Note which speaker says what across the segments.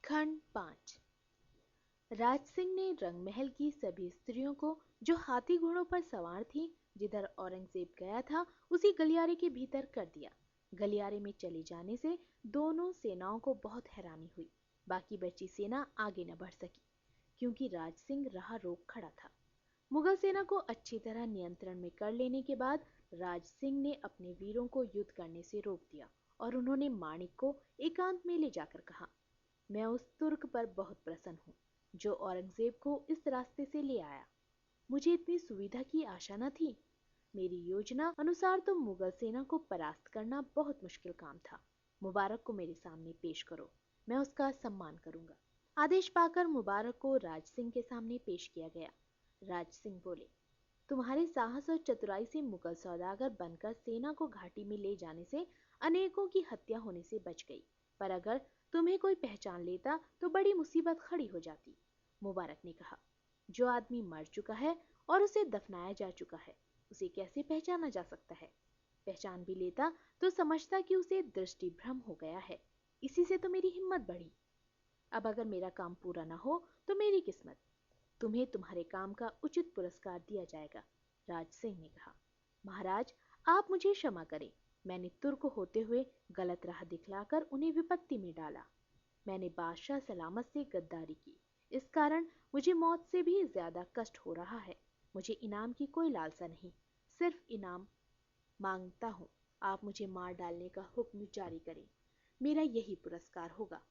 Speaker 1: खंड 5। राज सिंह ने रंगमहल की सभी स्त्रियों को जो हाथी घोड़ों पर सवार थी, जिधर औरंगजेब गया था, उसी गलियारे के भीतर कर दिया। गलियारे में चले जाने से दोनों सेनाओं को बहुत हैरानी हुई। बाकी बची सेना आगे न बढ़ सकी क्योंकि राज सिंह राह रोक खड़ा था। मुगल सेना को अच्छी तरह नियंत्रण में कर लेने के बाद राज सिंह ने अपने वीरों को युद्ध करने से रोक दिया और उन्होंने माणिक को एकांत में ले जाकर कहा, मैं उस तुर्क पर बहुत प्रसन्न हूँ जो औरंगजेब को इस रास्ते से ले आया। मुझे इतनी सुविधा की आशा न थी। मेरी योजना अनुसार तो मुगल सेना को परास्त करना बहुत मुश्किल काम था। मुबारक को मेरे सामने पेश करो, मैं उसका सम्मान करूंगा। आदेश पाकर मुबारक को राज सिंह के सामने पेश किया गया। राज सिंह बोले, तुम्हारे साहस और चतुराई से मुगल सौदागर बनकर सेना को घाटी में ले जाने से अनेकों की हत्या होने से बच गई, पर अगर तुम्हें कोई पहचान लेता तो बड़ी मुसीबत खड़ी हो जाती। मुबारक ने कहा, जो आदमी मर चुका है और उसे दफनाया जा चुका है, उसे कैसे पहचाना जा सकता है? पहचान भी लेता तो समझता कि उसे दृष्टि भ्रम हो गया है। इसी से तो मेरी हिम्मत बढ़ी। अब अगर मेरा काम पूरा ना हो तो मेरी किस्मत। तुम्हें तुम्हारे काम का उचित पुरस्कार दिया जाएगा। राज सिंह ने कहा, महाराज आप मुझे क्षमा करें। मैंने तुर्क होते हुए गलत राह दिखलाकर उन्हें विपत्ति में डाला। मैंने बादशाह सलामत से गद्दारी की। इस कारण मुझे मौत से भी ज्यादा कष्ट हो रहा है। मुझे इनाम की कोई लालसा नहीं, सिर्फ इनाम मांगता हूँ। आप मुझे मार डालने का हुक्म जारी करें, मेरा यही पुरस्कार होगा।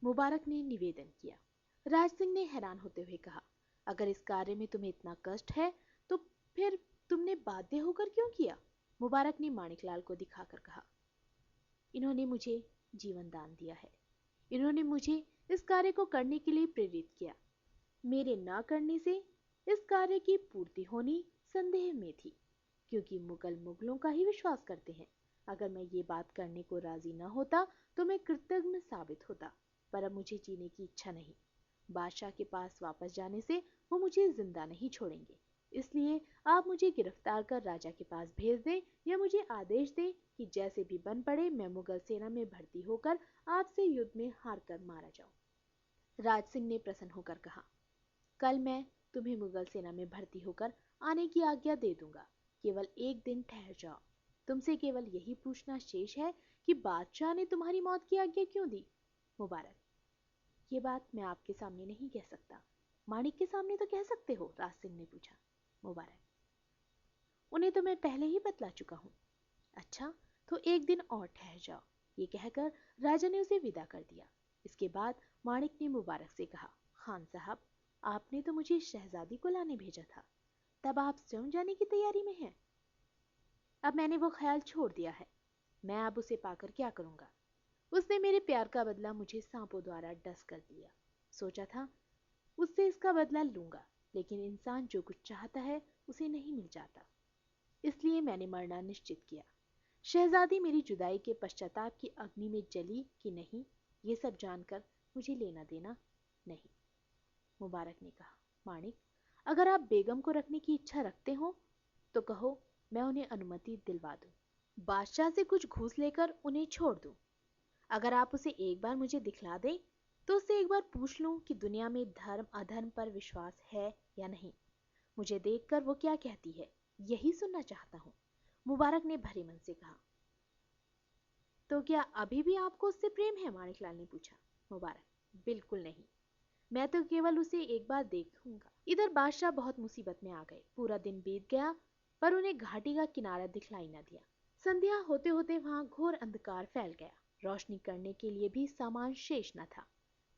Speaker 1: मुबारक ने निवेदन किया। राज सिंह ने हैरान होते हुए कहा, अगर इस कार्य में तुम्हें इतना कष्ट है तो फिर तुमने बाध्य होकर क्यों किया? मुबारक ने माणिकलाल को दिखाकर कहा, इन्होंने मुझे जीवन दान दिया है। इन्होंने मुझे इस कार्य को करने के लिए प्रेरित किया। मेरे न करने से इस कार्य की पूर्ति होनी संदेह में थी, क्योंकि मुगल मुगलों का ही विश्वास करते हैं। अगर मैं ये बात करने को राजी न होता तो मैं कृतज्ञ साबित होता, पर अब मुझे जीने की इच्छा नहीं। बादशाह के पास वापस जाने से वो मुझे जिंदा नहीं छोड़ेंगे। इसलिए आप मुझे गिरफ्तार कर राजा के पास भेज दें या मुझे आदेश दें कि जैसे भी बन पड़े मैं मुगल सेना में भर्ती होकर आपसे युद्ध में हार कर मारा जाऊं। राज सिंह ने प्रसन्न होकर कहा, कल मैं तुम्हें मुगल सेना में भर्ती होकर आने की आज्ञा दे दूंगा। केवल एक दिन ठहर जाओ। तुमसे केवल यही पूछना शेष है कि बादशाह ने तुम्हारी मौत की आज्ञा क्यों दी? मुबारक, ये बात मैं आपके सामने नहीं कह सकता। माणिक के सामने तो कह सकते हो, राज सिंह ने पूछा। मुबारक, उन्हें तो मैं पहले ही बतला चुका हूँ। अच्छा, तो एक दिन और ठहर जाओ। ये कहकर राजा ने उसे विदा कर दिया। इसके बाद माणिक ने मुबारक से कहा, खान साहब, आपने तो मुझे शहजादी को लाने भेजा था, तब आप स्वयं जाने की तैयारी में हैं। अब मैंने वो ख्याल छोड़ दिया है। मैं अब उसे पाकर क्या करूंगा? उसने मेरे प्यार का बदला मुझे सांपों द्वारा डस कर दिया। सोचा था उससे इसका बदला लूंगा, लेकिन इंसान जो कुछ चाहता है उसे नहीं मिल जाता। इसलिए मैंने मरना निश्चित किया। शहजादी मेरी जुदाई के पश्चाताप की अग्नि में जली कि नहीं, ये सब जानकर मुझे लेना देना नहीं। मुबारक ने कहा, माणिक, अगर आप बेगम को रखने की इच्छा रखते हो तो कहो, मैं उन्हें अनुमति दिलवा दूं। बादशाह से कुछ घूस लेकर उन्हें छोड़ दूं। अगर आप उसे एक बार मुझे दिखला दें तो उससे एक बार पूछ लूं कि दुनिया में धर्म अधर्म पर विश्वास है या नहीं। मुझे देखकर वो क्या कहती है, यही सुनना चाहता हूँ। मुबारक ने भरे मन से कहा। तो क्या अभी भी आपको उससे प्रेम है? माणिकलाल ने पूछा। मुबारक, बिल्कुल नहीं। मैं तो केवल उसे एक बार देखूंगा। इधर बादशाह बहुत मुसीबत में आ गए। पूरा दिन बीत गया पर उन्हें घाटी का किनारा दिखलाई न दिया। संध्या होते होते वहां घोर अंधकार फैल गया। रोशनी करने के लिए भी सामान शेष न था।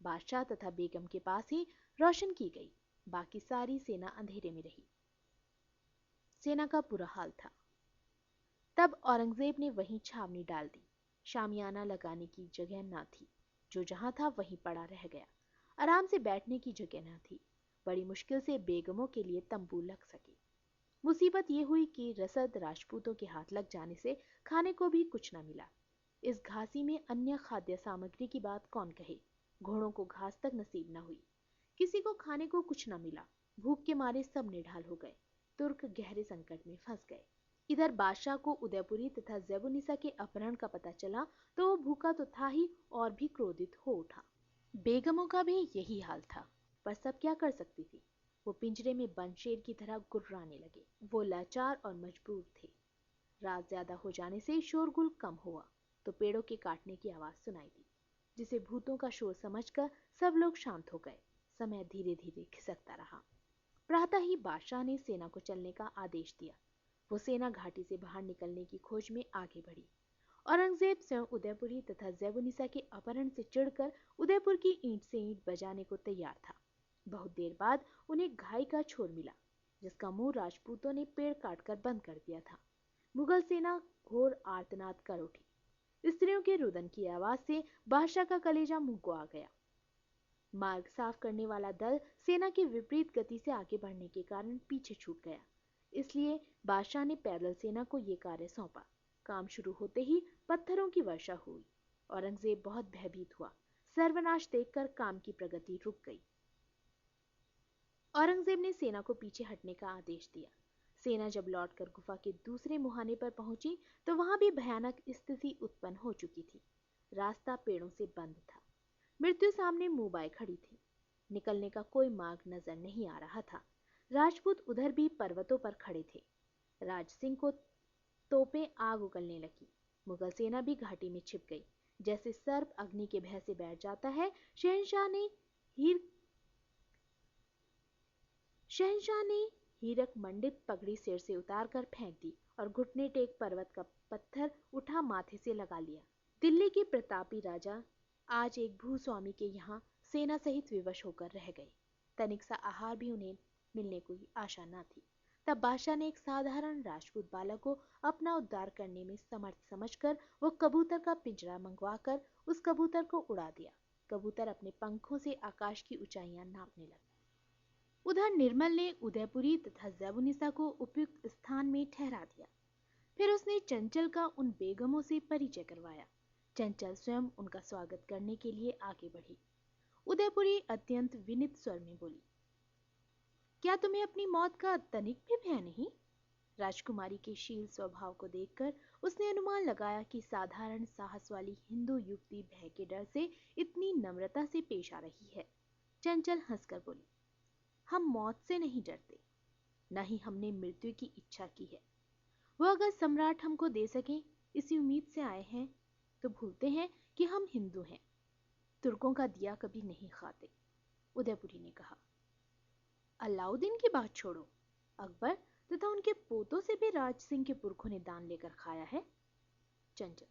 Speaker 1: बादशाह तथा बेगम के पास ही रोशन की गई। बाकी सारी सेना अंधेरे में रही। सेना का बुरा हाल था। तब औरंगजेब ने वहीं छावनी डाल दी। शामियाना लगाने की जगह न थी। जो जहां था वहीं पड़ा रह गया। आराम से बैठने की जगह न थी। बड़ी मुश्किल से बेगमों के लिए तंबू लग सके। मुसीबत ये हुई कि रसद राजपूतों के हाथ लग जाने से खाने को भी कुछ न मिला। इस घासी में अन्य खाद्य सामग्री की बात कौन कहे। घोड़ों को घास तक नसीब न हुई। किसी को खाने को कुछ न मिला। भूख के मारे सब निढाल हो गए। तुर्क गहरे संकट में फंस गए। इधर बादशाह को उदयपुरी तथा ज़ेबुनिसा के अपहरण का पता चला तो वो भूखा तो था ही और भी क्रोधित हो उठा। बेगमों का भी यही हाल था, पर सब क्या कर सकती थी। वो पिंजरे में बंद शेर की तरह गुर्राने लगे। वो लाचार और मजबूर थे। रात ज्यादा हो जाने से शोरगुल कम हुआ तो पेड़ों के काटने की आवाज सुनाई दी, जिसे भूतों का शोर समझकर सब लोग शांत हो गए। समय धीरे धीरे खिसकता रहा। प्रातः ही बादशाह ने सेना को चलने का आदेश दिया। वो सेना घाटी से बाहर निकलने की खोज में आगे बढ़ी। औरंगजेब स्वयं उदयपुरी तथा ज़ेबुनिसा के अपहरण से चिढ़कर उदयपुर की ईंट से ईंट बजाने को तैयार था। बहुत देर बाद उन्हें घाई का छोर मिला, जिसका मुंह राजपूतों ने पेड़ काटकर बंद कर दिया था। मुगल सेना घोर आर्तनाद कर उठी। स्त्रियों के रुदन की आवाज से बादशाह का कलेजा मुंह को आ गया। मार्ग साफ करने वाला दल सेना की विपरीत गति से आगे बढ़ने के कारण पीछे छूट गया। इसलिए बादशाह ने पैदल सेना को यह कार्य सौंपा। काम शुरू होते ही पत्थरों की वर्षा हुई। औरंगजेब बहुत भयभीत हुआ। सर्वनाश देखकर काम की प्रगति रुक गई। औरंगजेब ने सेना को पीछे हटने का आदेश दिया। सेना जब लौटकर गुफा के दूसरे मुहाने पर पहुंची तो वहां भी भयानक स्थिति उत्पन्न हो चुकी थी। रास्ता पेड़ों से बंद था। मृत्यु सामने मुंह बाए खड़ी थी। निकलने का कोई मार्ग नजर नहीं आ रहा था। राजपूत उधर भी पर्वतों पर खड़े थे। राज सिंह को तोपें आग उगलने लगी। मुगल सेना भी घाटी में छिप गई। जैसे सर्प अग्नि के भय से बैठ जाता है, शहंशाह ने हीरक मंडित पगड़ी सिर से उतारकर फेंक दी और घुटने टेक पर्वत का पत्थर उठा माथे से लगा लिया। दिल्ली के प्रतापी राजा आज एक भूस्वामी के यहाँ सेना सहित विवश होकर रह गए। तनिक सा आहार भी उन्हें मिलने की आशा न थी। तब बादशाह ने एक साधारण राजपूत बालक को अपना उद्धार करने में समर्थ समझकर वो कबूतर का पिंजरा मंगवाकर उस कबूतर को उड़ा दिया। कबूतर अपने पंखों से आकाश की ऊंचाइयां नापने लगा। उधर निर्मल ने उदयपुरी तथा ज़ेबुनिसा को उपयुक्त स्थान में ठहरा दिया। फिर उसने चंचल का उन बेगमों से परिचय करवाया। चंचल स्वयं उनका स्वागत करने के लिए आगे बढ़ी। उदयपुरी अत्यंत विनीत स्वर में बोली, क्या तुम्हें अपनी मौत का तनिक भी भय नहीं? राजकुमारी के शील स्वभाव को देखकर उसने अनुमान लगाया कि साधारण साहस वाली हिंदू युवती भय के डर से इतनी नम्रता से पेश आ रही है। चंचल हंसकर बोली, हम मौत से नहीं डरते, न ही हमने मृत्यु की इच्छा की है। वो अगर सम्राट हमको दे सके इसी उम्मीद से आए हैं तो भूलते हैं कि हम हिंदू हैं। तुर्कों का दिया कभी नहीं खाते। उदयपुरी ने कहा, अलाउद्दीन की बात छोड़ो, अकबर तथा उनके पोतों से भी राज सिंह के पुरखों ने दान लेकर खाया है। चंचल,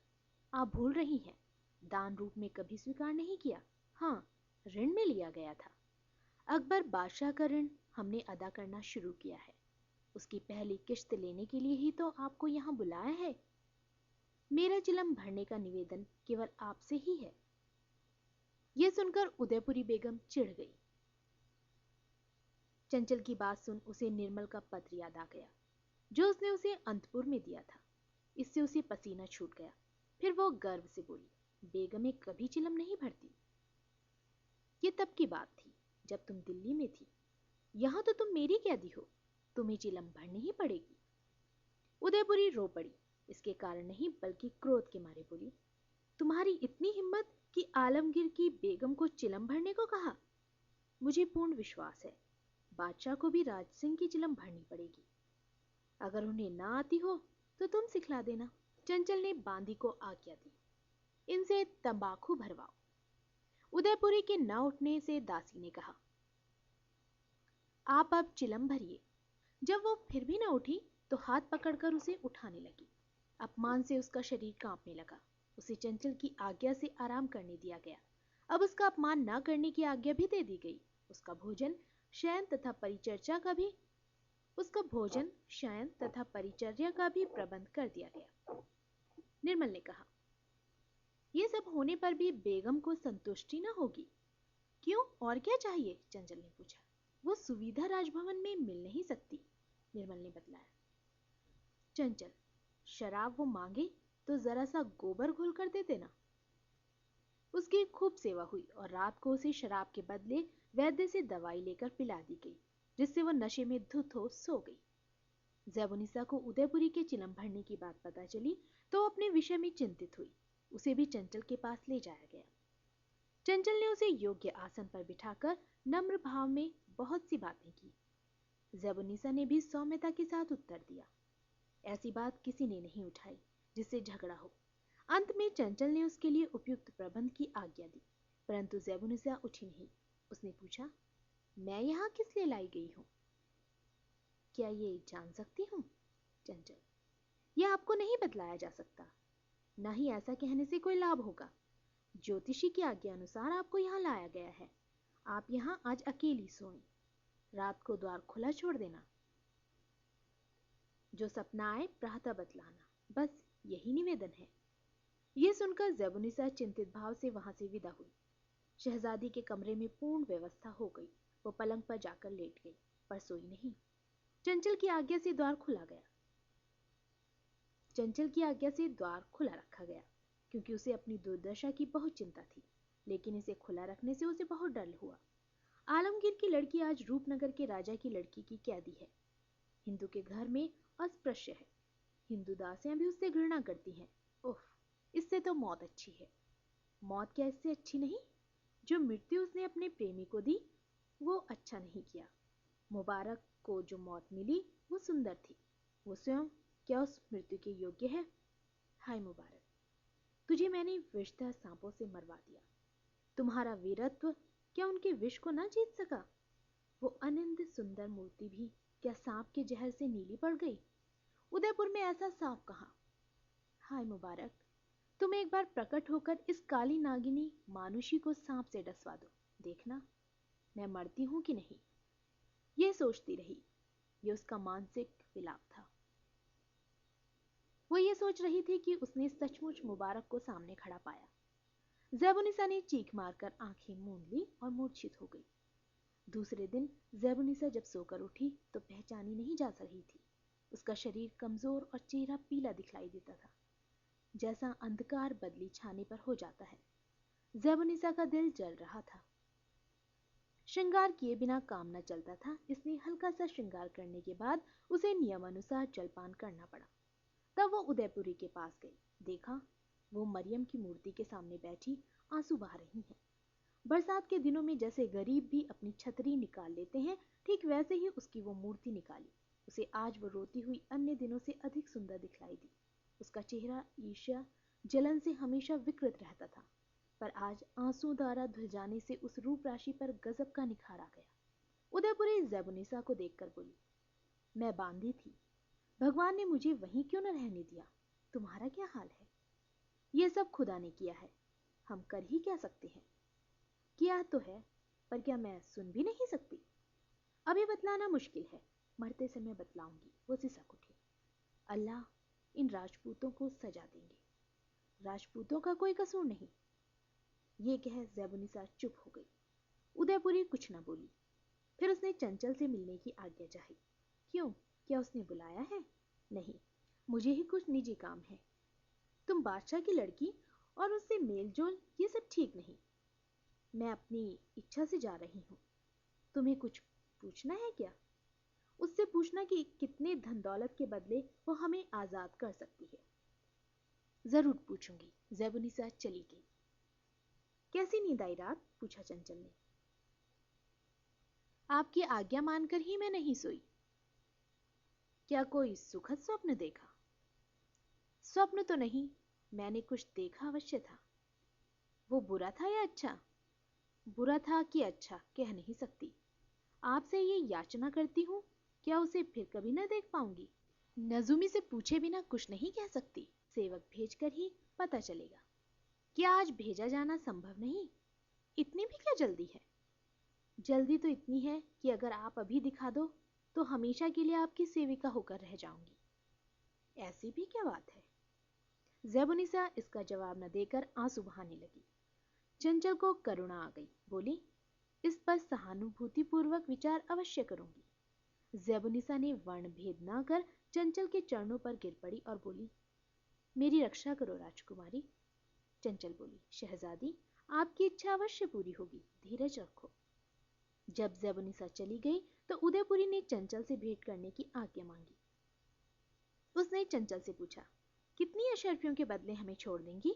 Speaker 1: आप भूल रही हैं, दान रूप में कभी स्वीकार नहीं किया। हाँ, ऋण में लिया गया था। अकबर बादशाह का ऋण हमने अदा करना शुरू किया है। उसकी पहली किश्त लेने के लिए ही तो आपको यहाँ बुलाया है। मेरा चिलम भरने का निवेदन केवल आपसे ही है। यह सुनकर उदयपुरी बेगम चिढ़ गई। चंचल की बात सुन उसे निर्मल का पत्र याद आ गया, जो उसने उसे अंतपुर में दिया था। इससे उसे पसीना छूट गया। फिर वो गर्व से बोली, बेगमें कभी चिलम नहीं भरती। ये तब की बात थी जब तुम दिल्ली में थी। यहाँ तो तुम मेरी कैदी हो, तुम्हें चिलम भरनी ही पड़ेगी। उदयपुरी रो पड़ी। इसके कारण नहीं बल्कि क्रोध के मारे बोली, तुम्हारी इतनी हिम्मत कि आलमगीर की बेगम को चिलम भरने को कहा। मुझे पूर्ण विश्वास है बादशाह को भी राज सिंह की चिलम भरनी पड़ेगी। अगर उन्हें ना आती हो तो तुम सिखला देना। चंचल ने बांदी को आज्ञा दी, इनसे तंबाकू भरवाओ। उदयपुरी के न उठने से दासी ने कहा, आप अब चिलम भरिए। जब वो फिर भी न उठी तो हाथ पकड़कर उसे उठाने लगी। अपमान से उसका शरीर कांपने लगा। उसे चंचल की आज्ञा से आराम करने दिया गया। अब उसका अपमान न करने की आज्ञा भी दे दी गई। उसका भोजन शयन तथा परिचर्या का भी प्रबंध कर दिया गया। निर्मल ने कहा, यह सब होने पर भी बेगम को संतुष्टि न होगी। क्यों, और क्या चाहिए? चंचल ने पूछा। वो सुविधा राजभवन में मिल नहीं सकती, निर्मल ने बतलाया। चंचल, शराब वो मांगे तो जरा सा गोबर घोल कर दे देना। उसकी खूब सेवा हुई और रात को उसे शराब के बदले वैद्य से दवाई लेकर पिला दी गई, जिससे वो नशे में धुत हो सो गई। ज़ेबुनिसा को उदयपुरी के चिलम भरने की बात पता चली तो अपने विषय में चिंतित हुई। उसे भी चंचल के पास ले जाया गया। चंचल ने उसे योग्य आसन पर बिठाकर नम्र भाव में बहुत सी बातें की। ज़ेबुनिसा ने भी सौम्यता के साथ उत्तर दिया। ऐसी बात किसी ने नहीं उठाई जिससे झगड़ा हो। अंत में चंचल ने उसके लिए उपयुक्त प्रबंध की आज्ञा दी, परंतु ज़ेबुनिसा उठी नहीं। उसने पूछा, मैं यहाँ किस लिए लाई गई हूँ? क्या ये जान सकती हूँ? चंचल, यह आपको नहीं बतलाया जा सकता, न ही ऐसा कहने से कोई लाभ होगा। ज्योतिषी की आज्ञा अनुसार आपको यहाँ लाया गया है। आप यहाँ आज अकेली सोएं, रात को द्वार खुला छोड़ देना। जो सपना आए प्रातः बतलाना, बस यही निवेदन है। यह सुनकर ज़ेबुनिसा चिंतित भाव से वहां से विदा हुई। शहजादी के कमरे में पूर्ण व्यवस्था हो गई। वो पलंग पर जाकर लेट गई, पर सोई नहीं। चंचल की आज्ञा से द्वार खुला गया। चंचल की आज्ञा से द्वार खुला रखा गया, क्योंकि उसे अपनी दुर्दशा की बहुत चिंता थी, लेकिन इसे खुला रखने से उसे बहुत डर हुआ। आलमगीर की लड़की आज रूपनगर के राजा की लड़की की कैदी है। हिंदू के घर में अस्पृश्य है। हिंदू दासियां भी उससे घृणा करती हैं। उफ, इससे तो मौत अच्छी है। मौत क्या इससे अच्छी नहीं? जो मृत्यु उसने अपने प्रेमी को दी वो अच्छा नहीं किया। मुबारक को जो मौत मिली वो सुंदर थी। वो स्वयं क्या उस मृत्यु के योग्य है? हाय मुबारक, तुझे मैंने विषधर सांपों से मरवा दिया। तुम्हारा वीरत्व क्या उनके विष को न जीत सका? वो अनिंद सुंदर मूर्ति भी क्या सांप के जहर से नीली पड़ गई? उदयपुर में ऐसा सांप कहाँ? हाय मुबारक, तुम एक बार प्रकट होकर इस काली नागिनी मानुषी को सांप से डसवा दो, देखना मैं मरती हूं कि नहीं। यह सोचती रही। यह उसका मानसिक विलाप था। वो ये सोच रही थी कि उसने सचमुच मुबारक को सामने खड़ा पाया। ज़ेबुनिसा ने चीख मारकर आंखें मूंद ली और मूर्छित हो गई। दूसरे दिन ज़ेबुनिसा जब सोकर उठी तो पहचानी नहीं जा रही थी। उसका शरीर कमजोर और चेहरा पीला दिखलाई देता था, जैसा अंधकार बदली छाने पर हो जाता है। ज़ेबुनिसा का दिल जल रहा था। श्रृंगार किए बिना काम न चलता था, इसलिए हल्का सा श्रृंगार करने के बाद उसे नियमानुसार जलपान करना पड़ा। तब वो उदयपुरी के पास गई। देखा, वो मरियम की मूर्ति के सामने बैठी आंसू बहा रही है। बरसात के दिनों में जैसे गरीब भी अपनी छतरी निकाल लेते हैं, ठीक वैसे ही उसकी वो मूर्ति निकाली। उसे आज वो रोती हुई अन्य दिनों से अधिक सुंदर दिखलाई दी। उसका चेहरा ईर्ष्या जलन से हमेशा विकृत रहता था, पर आज आंसू धारा धुल जाने से उस रूप राशि पर गजब का निखार आ गया। उदयपुरी ज़ेबुनिसा को देखकर बोली, मैं बांधी थी, भगवान ने मुझे वहीं क्यों न रहने दिया। तुम्हारा क्या हाल है? ये सब खुदा ने किया है, हम कर ही क्या सकते हैं। किया तो है, पर क्या मैं सुन भी नहीं सकती? अभी बतलाना मुश्किल है, मरते समय बतलाऊंगी। वो सिसक उठी। अल्लाह इन राजपूतों को सजा देंगे। राजपूतों का कोई कसूर नहीं। ये कह ज़ेबुनिसा चुप हो गई। उदयपुरी कुछ न बोली। फिर उसने चंचल से मिलने की आज्ञा चाही। क्यों, क्या उसने बुलाया है? नहीं, मुझे ही कुछ निजी काम है। तुम बादशाह की लड़की और उससे मेल जोल, ये सब ठीक नहीं। मैं अपनी इच्छा से जा रही हूँ। तुम्हें कुछ पूछना है क्या? उससे पूछना कि कितने धन दौलत के बदले वो हमें आजाद कर सकती है। जरूर पूछूंगी। ज़ेबुनिसा चली गई। कैसी नींद आई रात? पूछा चंचल ने। आपकी आज्ञा मानकर ही मैं नहीं सोई। क्या कोई सुखद स्वप्न देखा? स्वप्न तो नहीं, मैंने कुछ देखा अवश्य था। वो बुरा था या अच्छा? बुरा था कि अच्छा कह नहीं सकती। आपसे ये याचना करती हूँ, क्या उसे फिर कभी न देख पाऊंगी? नजूमी से पूछे बिना कुछ नहीं कह सकती। सेवक भेजकर ही पता चलेगा। क्या आज भेजा जाना संभव नहीं? इतनी भी क्या जल्दी है? जल्दी तो इतनी है कि अगर आप अभी दिखा दो तो हमेशा के लिए आपकी सेविका होकर रह जाऊंगी। ऐसी भी क्या बात है? ज़ेबुनिसा इसका जवाब न देकर आंसू बहाने लगी। चंचल को करुणा आ गई। बोली, इस पर सहानुभूतिपूर्वक विचार अवश्य करूंगी। ज़ेबुनिसा ने वर्ण भेद न कर चंचल के चरणों पर गिर पड़ी और बोली, मेरी रक्षा करो राजकुमारी। चंचल बोली, शहजादी, आपकी इच्छा अवश्य पूरी होगी, धीरज रखो। जब ज़ेबुनिसा चली गई तो उदयपुरी ने चंचल से भेंट करने की आज्ञा मांगी। उसने चंचल से पूछा, कितनी अशर्फियों के बदले हमें छोड़ देंगी?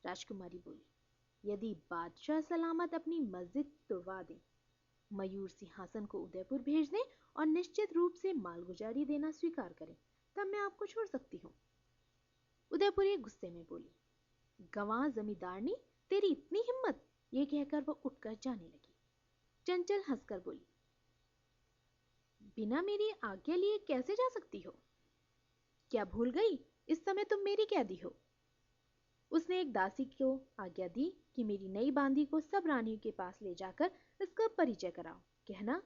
Speaker 1: राजकुमारी बोली, यदि बादशाह सलामत अपनी मस्जिद तुड़वा दें, मयूर सिंहासन को उदयपुर भेज दें और निश्चित रूप से मालगुजारी देना स्वीकार करें, तब मैं आपको छोड़ सकती हूँ। उदयपुरी गुस्से में बोली, गंवार जमींदारनी, तेरी इतनी हिम्मत! ये कहकर वो उठकर जाने लगी। चंचल हंसकर बोली, बिना मेरी आज्ञा लिए कैसे जा सकती हो? क्या भूल गई, इस समय तुम मेरी कैदी हो। उसने एक दासी को आज्ञा दी कि मेरी नई बांदी को सब रानियों के पास ले जाकर इसका परिचय कराओ, कहना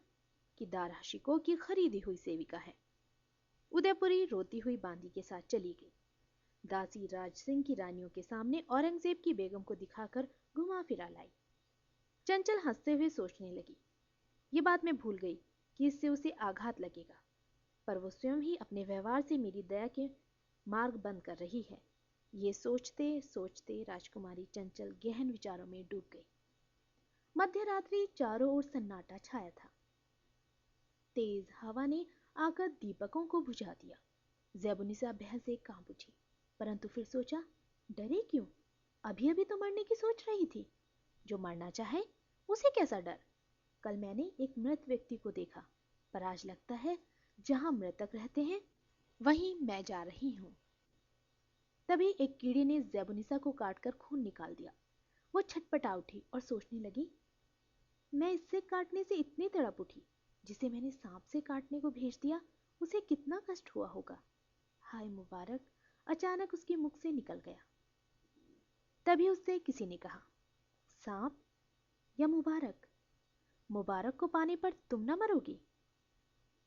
Speaker 1: कि दाराशिकों की खरीदी हुई सेविका है। उदयपुरी रोती हुई बांदी के साथ चली गई। दासी राज सिंह की रानियों के सामने औरंगजेब की बेगम को दिखाकर घुमा फिरा लाई। चंचल हंसते हुए सोचने लगी, ये बात मैं भूल गई कि इससे उसे आघात लगेगा, पर वो स्वयं ही अपने व्यवहार से मेरी दया के मार्ग बंद कर रही है। ये सोचते सोचते राजकुमारी चंचल गहन विचारों में डूब गई। मध्य रात्रि चारों ओर सन्नाटा छाया था। तेज हवा ने आकर दीपकों को बुझा दिया। ज़ैबुनिसा बहस से कांप उठी, परंतु फिर सोचा, डरे क्यों? अभी अभी तो मरने की सोच रही थी। जो मरना चाहे उसे कैसा डर? कल मैंने एक मृत व्यक्ति को देखा, पर आज लगता है जहां मृतक रहते हैं वहीं मैं जा रही हूं। तभी एक कीड़े ने ज़ैबुनिसा को काटकर खून निकाल दिया। वो छटपटा उठी और सोचने लगी, मैं इससे काटने से इतनी तड़प उठी, जिसे मैंने सांप से काटने को भेज दिया उसे कितना कष्ट हुआ होगा। हाय मुबारक अचानक उसके मुख से निकल गया। तभी उससे किसी ने कहा, सांप या मुबारक? मुबारक को पाने पर तुम ना मरोगी?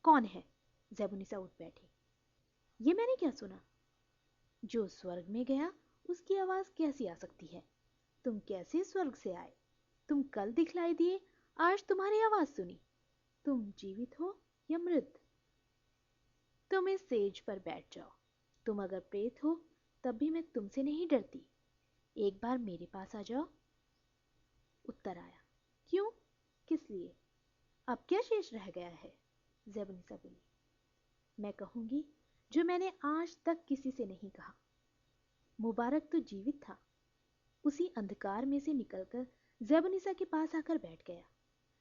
Speaker 1: कौन है? ज़ैबुनिसा उठ बैठी। ये मैंने क्या सुना? जो स्वर्ग में गया उसकी आवाज कैसी आ सकती है? तुम कैसे स्वर्ग से आए? तुम कल दिखलाई दिए, आज तुम्हारी आवाज सुनी। तुम जीवित हो या मृत? तुम इस सेज पर बैठ जाओ। तुम अगर प्रेत हो तब भी मैं तुमसे नहीं डरती। एक बार मेरे पास आ जाओ। उत्तर आया, क्यों? किस लिए? अब क्या शेष रह गया है? ज़ैबुनिसा बोली, मैं कहूंगी जो मैंने आज तक किसी से नहीं कहा। मुबारक तो जीवित था। उसी अंधकार में से निकलकर ज़ैबुनिसा के पास आकर बैठ गया।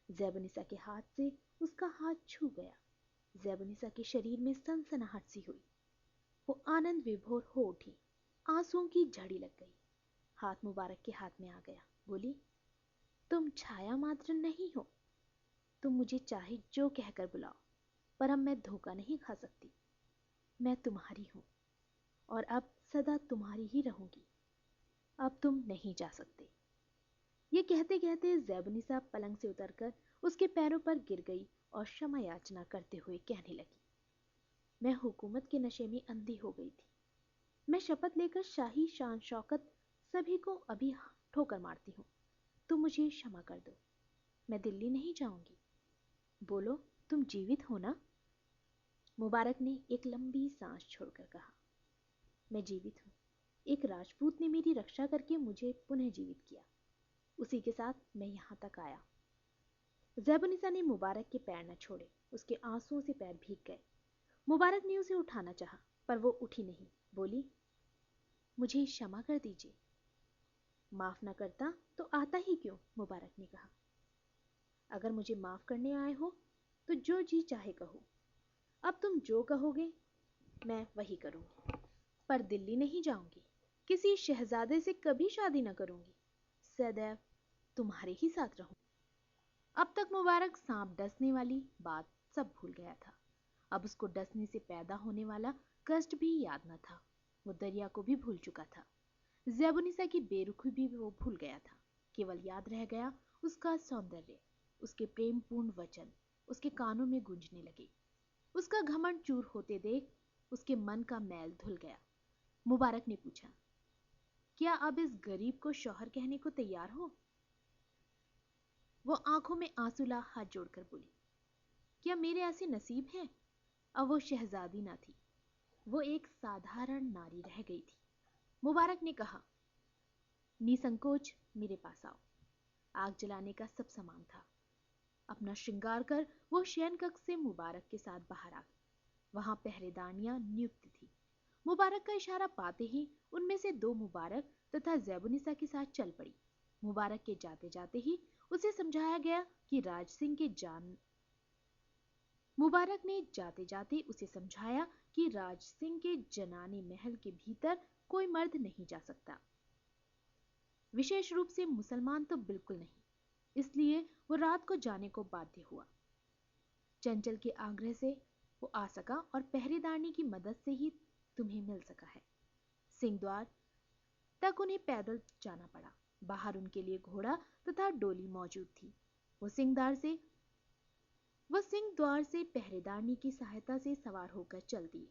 Speaker 1: ज़ैबुनिसा के हाथ से उसका हाथ छू गया। ज़ैबुनिसा के शरीर में सनसनाहट सी हुई। वो आनंद विभोर हो उठी। आंसुओं की झड़ी लग गई। हाथ मुबारक के हाथ में आ गया। बोली, तुम छाया मात्र नहीं हो। तुम मुझे चाहे जो कहकर बुलाओ, पर अब मैं धोखा नहीं खा सकती। मैं तुम्हारी हूं और अब सदा तुम्हारी ही रहूंगी। अब तुम नहीं जा सकते। ये कहते कहते ज़ैबुनिसा पलंग से उतरकर उसके पैरों पर गिर गई और क्षमा याचना करते हुए कहने लगी, मैं हुकूमत के नशे में अंधी हो गई थी। मैं शपथ लेकर शाही शान शौकत सभी को अभी ठोकर मारती हूँ। तुम मुझे क्षमा कर दो। मैं दिल्ली नहीं जाऊंगी। बोलो, तुम जीवित हो ना? मुबारक ने एक लंबी सांस छोड़कर कहा, मैं जीवित हूँ। एक राजपूत ने मेरी रक्षा करके मुझे पुनः जीवित किया। उसी के साथ मैं यहाँ तक आया। ज़ैबुनिसा ने मुबारक के पैर न छोड़े। उसके आंसुओं से पैर भीग गए। मुबारक ने उसे उठाना चाहा, पर वो उठी नहीं। बोली, मुझे क्षमा कर दीजिए। माफ न करता तो आता ही क्यों? मुबारक ने कहा, अगर मुझे माफ करने आए हो तो जो जी चाहे कहो। अब तुम जो कहोगे मैं वही करूंगी, पर दिल्ली नहीं जाऊंगी। किसी शहजादे से कभी शादी न करूंगी। सदैव तुम्हारे ही साथ रहूं। अब तक मुबारक सांप डसने वाली बात सब भूल गया था। अब उसको डसने से पैदा होने वाला कष्ट भी याद न था। वो दरिया को भी भूल चुका था। ज़ैबुनिसा की बेरुखी भी वो भूल गया था। केवल याद रह गया उसका सौंदर्य, उसके प्रेमपूर्ण वचन उसके कानों में गूंजने लगे। उसका घमंड चूर होते देख उसके मन का मैल धुल गया। मुबारक ने पूछा, क्या अब इस गरीब को शौहर कहने को तैयार हो? वो आंखों में आंसू ला हाथ जोड़कर बोली, क्या मेरे ऐसे नसीब हैं? अब वो शहजादी ना थी, वो एक साधारण नारी रह गई थी। मुबारक ने कहा, निसंकोच मेरे पास आओ। आग जलाने का सब सामान था। अपना श्रृंगार कर वो शयन कक्ष से मुबारक के साथ बाहर आ गई। वहां पहरेदारनियां नियुक्त थी। मुबारक का इशारा पाते ही उनमें से दो मुबारक तथा ज़ैबुनिसा के साथ चल पड़ी। मुबारक के जाते जाते ही उसे समझाया गया कि राज सिंह के जान मुबारक ने जाते जाते उसे समझाया कि राज सिंह के जनाने महल के भीतर कोई मर्द नहीं जा सकता, विशेष रूप से मुसलमान तो बिल्कुल नहीं। इसलिए वो रात को जाने को बाध्य हुआ। चंचल के आग्रह से वो आ सका और पहरेदारनी की मदद से ही तुम्हें मिल सका है। सिंहद्वार तक उन्हें पैदल जाना पड़ा। बाहर उनके लिए घोड़ा तथा डोली मौजूद थी। वो सिंहद्वार से पहरेदारनी की सहायता से सवार होकर चल दिए।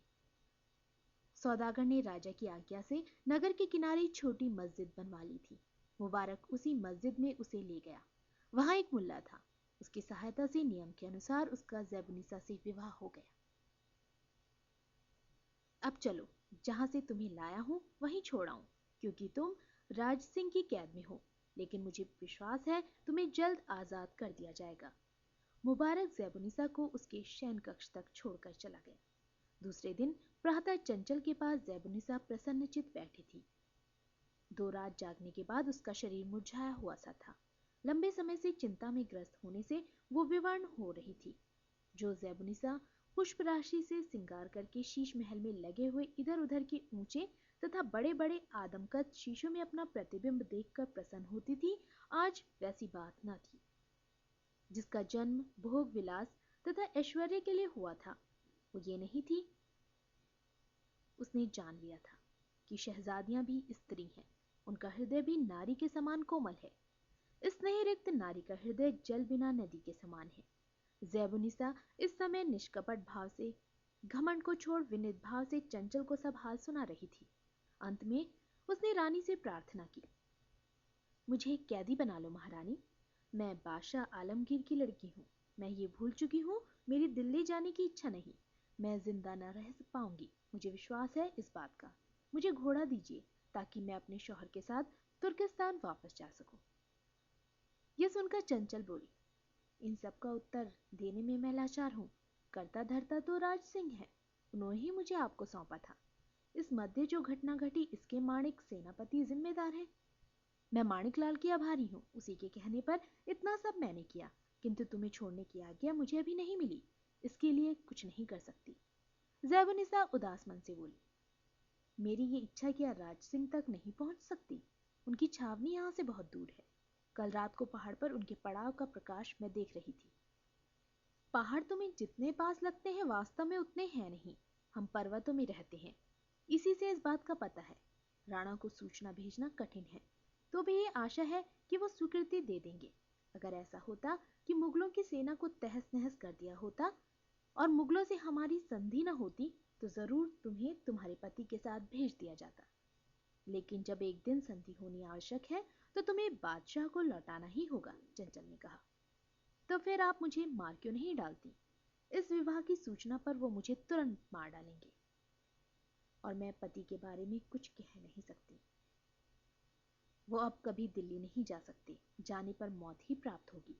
Speaker 1: सौदागर ने राजा की आज्ञा से नगर के किनारे छोटी मस्जिद बनवा ली थी। मुबारक उसी मस्जिद में उसे ले गया। वहां एक मुल्ला था। उसकी सहायता से नियम के अनुसार उसका ज़ैबुनिसा से विवाह हो गया। अब चलो, जहां से तुम्हें लाया हूं वहीं छोड़ आऊं, क्योंकि तुम राज सिंह की कैद में हो, लेकिन मुझे विश्वास है तुम्हें जल्द आजाद कर दिया जाएगा। मुबारक ज़ैबुनिसा को उसके शयन कक्ष तक छोड़कर चला गया। दूसरे दिन प्रातः चंचल के पास ज़ैबुनिसा प्रसन्नचित बैठी थी। 2 रात जागने के बाद उसका शरीर मुरझाया हुआ सा था। लंबे समय से चिंता में ग्रस्त होने से वो विवर्ण हो रही थी। जो ज़ैबुनिसा पुष्प राशि से श्रृंगार करके शीश महल में लगे हुए इधर उधर के ऊंचे तथा बड़े बड़े आदमकद शीशों में अपना प्रतिबिंब देखकर प्रसन्न होती थी, आज वैसी बात न थी। जिसका जन्म भोग विलास तथा ऐश्वर्य के लिए हुआ था, वो ये नहीं थी। उसने जान लिया था कि शहजादियां भी स्त्री हैं, उनका हृदय भी नारी के समान कोमल है। स्नेह रिक्त नारी का हृदय जल बिना नदी के समान है। ज़ैबुनिसा इस समय निष्कपट भाव से, घमंड को छोड़ विनीत भाव से चंचल को सब हाल सुना रही थी। अंत में उसने रानी से प्रार्थना की, मुझे कैदी बना लो महारानी। मैं बादशाह आलमगीर की लड़की हूँ। मैं ये भूल चुकी हूँ, मेरी दिल्ली जाने की इच्छा नहीं। मैं जिंदा न रह पाऊंगी, मुझे विश्वास है इस बात का। मुझे घोड़ा दीजिए ताकि मैं अपने शौहर के साथ तुर्किस्तान वापस जा सकूं। यह सुनकर चंचल बोली, इन सब का उत्तर देने में मैं लाचार हूँ। करता धरता तो राज सिंह है, उन्होंने ही मुझे आपको सौंपा था। इस मध्य जो घटना घटी इसके माणिक सेनापति जिम्मेदार है। मैं माणिक लाल की आभारी हूँ, उसी के कहने पर इतना सब मैंने किया, किंतु तुम्हें छोड़ने की आज्ञा मुझे अभी नहीं मिली, इसके लिए कुछ नहीं कर सकती। ज़ैबुनिसा उदास मन से बोली, मेरी ये इच्छा क्या राज सिंह तक नहीं पहुंच सकती? उनकी छावनी यहाँ से बहुत दूर है। कल रात को पहाड़ पर उनके पड़ाव का प्रकाश मैं देख रही थी। पहाड़ तुम्हें जितने पास लगते हैं वास्तव में उतने हैं नहीं। हम पर्वतों में रहते हैं, इसी से इस बात का पता है। राणा को सूचना भेजना कठिन है, तो भी ये आशा है कि वो स्वीकृति दे देंगे। अगर ऐसा होता कि मुगलों की सेना को तहस नहस कर दिया होता और मुगलों से हमारी संधि न होती, तो जरूर तुम्हें तुम्हारे पति के साथ भेज दिया जाता। लेकिन जब एक दिन संधि होनी आवश्यक है, तो तुम्हें बादशाह को लौटाना ही होगा, चंचल ने कहा। तो फिर आप मुझे मार क्यों नहीं डालती? इस विवाह की सूचना पर वो मुझे तुरंत मार डालेंगे और मैं पति के बारे में कुछ कह नहीं सकती। वो अब कभी दिल्ली नहीं जा सकते, जाने पर मौत ही प्राप्त होगी।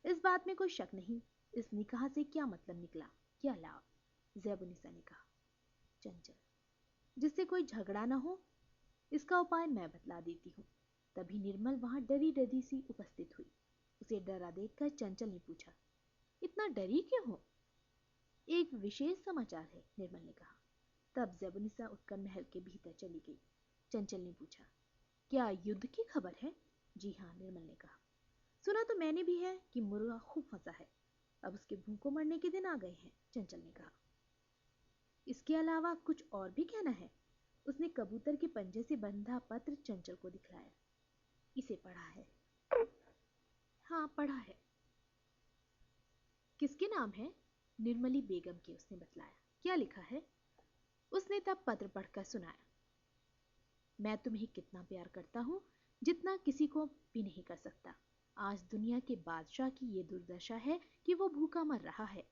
Speaker 1: इस बात में कोई शक नहीं। इस निकाह से क्या मतलब निकला, क्या लाभ? ज़ैबुनिसा ने कहा। चंचल, जिससे कोई झगड़ा ना हो, इसका उपाय मैं बतला देती हूँ। तभी निर्मल वहां डरी डरी सी उपस्थित हुई। उसे डरा देखकर चंचल ने पूछा, इतना डरी क्यों हो? एक विशेष समाचार है, निर्मल ने कहा। तब ज़ैबुनिसा उठकर महल के भीतर चली गई। चंचल ने पूछा, क्या युद्ध की खबर है? जी हाँ, निर्मल ने कहा। सुना तो मैंने भी है कि मुर्गा खूब फंसा है, अब उसके भूखों मरने के दिन आ गए हैं, चंचल ने कहा। इसके अलावा कुछ और भी कहना है? उसने कबूतर के पंजे से बंधा पत्र चंचल को दिखलाया। इसे पढ़ा है। हाँ, पढ़ा है। किसके नाम है? निर्मली बेगम के, उसने बतलाया। क्या लिखा है? उसने तब पत्र पढ़कर सुनाया। मैं तुम्हें कितना प्यार करता हूँ, जितना किसी को भी नहीं कर सकता। आज दुनिया के बादशाह की ये दुर्दशा है कि वो भूखा मर रहा है,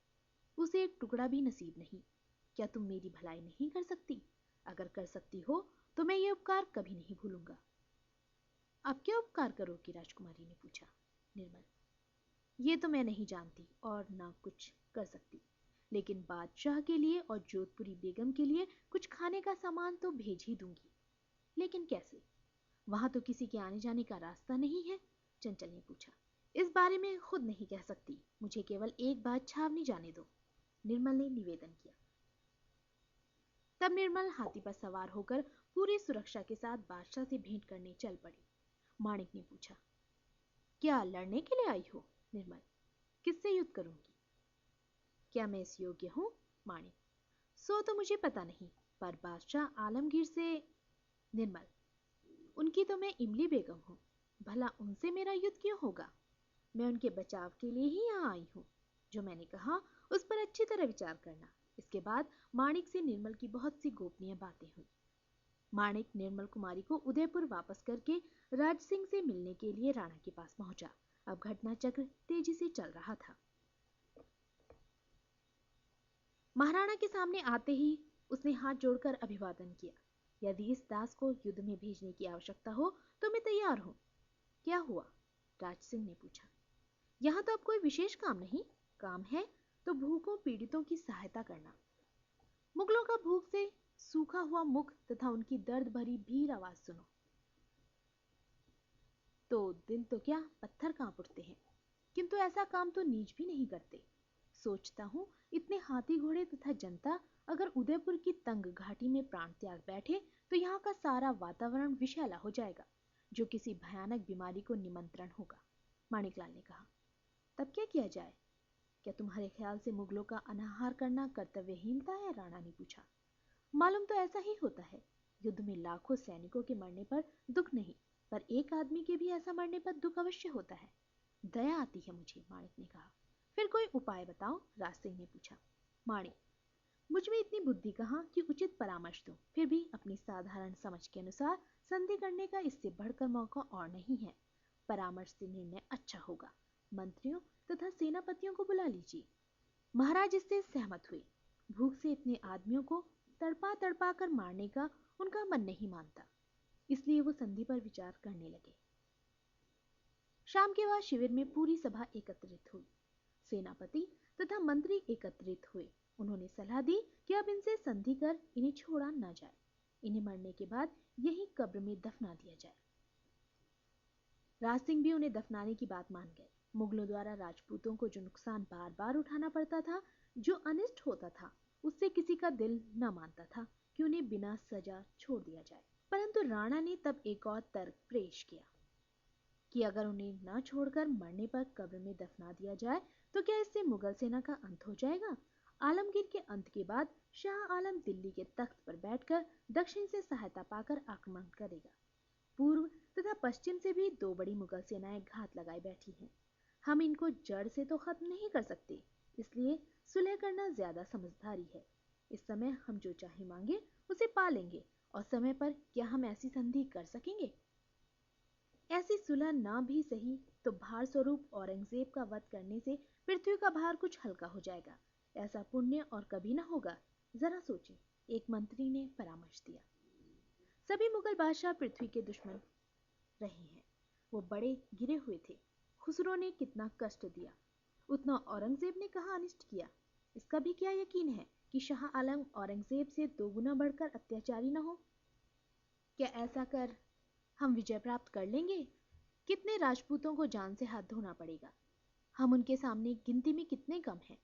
Speaker 1: उसे एक टुकड़ा भी नसीब नहीं। क्या तुम मेरी भलाई नहीं कर सकती? अगर कर सकती हो तो मैं ये उपकार कभी नहीं भूलूंगा। अब क्या उपकार करोगी? राजकुमारी ने पूछा। निर्मल, ये तो मैं नहीं जानती और ना कुछ कर सकती, लेकिन बादशाह के लिए और जोधपुरी बेगम के लिए कुछ खाने का सामान तो भेज ही दूंगी। लेकिन कैसे? वहां तो किसी के आने जाने का रास्ता नहीं है, चंचल ने पूछा। इस बारे में खुद नहीं कह सकती, मुझे केवल एक बार छावनी जाने दो, निर्मल ने निवेदन किया। तब निर्मल हाथी पर सवार होकर पूरी सुरक्षा के साथ बादशाह से भेंट करने चल पड़ी। माणिक ने पूछा, क्या लड़ने के लिए आई हो? निर्मल, किससे युद्ध करूंगी? क्या मैं इस योग्य हूं? माणिक, सो तो मुझे पता नहीं, पर बादशाह आलमगीर से। निर्मल, उनकी तो मैं इमली बेगम हूं, भला उनसे मेरा युद्ध क्यों होगा? मैं उनके बचाव के लिए ही यहाँ आई हूँ। जो मैंने कहा उस पर अच्छी तरह विचार करना। इसके बाद माणिक से निर्मल की बहुत सी गोपनीय बातें हुई। माणिक निर्मल कुमारी को उदयपुर वापस करके राज सिंह से मिलने के लिए राणा के पास पहुंचा। अब घटना चक्र तेजी से चल रहा था। महाराणा के सामने आते ही उसने हाथ जोड़कर अभिवादन किया। यदि इस दास को युद्ध में भेजने की आवश्यकता हो तो मैं तैयार हूँ। क्या हुआ? राज सिंह ने पूछा। यहाँ तो अब कोई विशेष काम नहीं, काम है तो भूखों पीड़ितों की सहायता करना। मुगलों का भूख से सूखा हुआ मुख तथा उनकी दर्द भरी भीर आवाज सुनो तो दिल तो क्या पत्थर कांप उठते हैं, किंतु ऐसा काम तो नीच भी नहीं करते। सोचता हूँ इतने हाथी घोड़े तथा जनता अगर उदयपुर की तंग घाटी में प्राण त्याग बैठे तो यहाँ का सारा वातावरण विषैला हो जाएगा, जो किसी भयानक बीमारी को निमंत्रण होगा। माणिकलाल ने कहा। तब क्या किया जाए? क्या तुम्हारे ख्याल से मुगलों का अनाहार करना कर्तव्यहीनता है? राणा ने पूछा। मालूम तो ऐसा ही होता है। युद्ध में लाखों सैनिकों के मरने पर दुख नहीं, पर एक आदमी के भी ऐसा मरने पर दुख अवश्य होता है। दया आती है मुझे, माणिक ने कहा। फिर कोई उपाय बताओ, राज सिंह ने पूछा। माणिक, मुझ में इतनी बुद्धि कहाँ कि उचित परामर्श दूं, फिर भी अपनी साधारण समझ के अनुसार संधि करने का इससे बढ़कर मौका और नहीं है। परामर्श से निर्णय अच्छा होगा। मंत्रियों तथा सेनापतियों को बुला लीजिए। महाराज इससे सहमत हुए। भूख से इतने आदमियों को तड़पा तड़पा कर मारने का उनका मन नहीं मानता, इसलिए वो संधि पर विचार करने लगे। शाम के बाद शिविर में पूरी सभा एकत्रित हुई। सेनापति तथा मंत्री एकत्रित हुए। उन्होंने सलाह दी कि अब इनसे संधि कर इन्हें छोड़ा न जाए। इन्हें मरने के बाद यही कब्र में दफना दिया जाए। राज सिंह भी उन्हें दफनाने की बात मान गए। मुगलों द्वारा राजपूतों को जो नुकसान बार बार उठाना पड़ता था, जो अनिष्ट होता था, उससे किसी का दिल न मानता था कि उन्हें बिना सजा छोड़ दिया जाए। परंतु राणा ने तब एक और तर्क पेश किया कि अगर उन्हें न छोड़कर मरने पर कब्र में दफना दिया जाए तो क्या इससे मुगल सेना का अंत हो जाएगा? आलमगीर के अंत के बाद शाह आलम दिल्ली के तख्त पर बैठकर दक्षिण से सहायता पाकर आक्रमण करेगा। पूर्व तथा पश्चिम से भी दो बड़ी मुगल सेनाएं घात लगाए बैठी हैं। हम इनको जड़ से तो खत्म नहीं कर सकते, इसलिए सुलह करना ज्यादा समझदारी है। इस समय हम जो चाहे मांगे उसे पा लेंगे, और समय पर क्या हम ऐसी संधि कर सकेंगे? ऐसी सुलह ना भी सही तो भार स्वरूप औरंगजेब का वध करने से पृथ्वी का भार कुछ हल्का हो जाएगा। ऐसा पुण्य और कभी ना होगा। जरा सोचें, एक मंत्री ने परामर्श दिया। सभी मुगल बादशाह पृथ्वी के दुश्मन रहे हैं। वो बड़े गिरे हुए थे। खुसरो ने कितना कष्ट दिया, उतना औरंगजेब ने कहा अनिष्ट किया। इसका भी क्या यकीन है कि शाह आलम औरंगजेब से दोगुना बढ़कर अत्याचारी न हो? क्या ऐसा कर हम विजय प्राप्त कर लेंगे? कितने राजपूतों को जान से हाथ धोना पड़ेगा। हम उनके सामने गिनती में कितने कम हैं।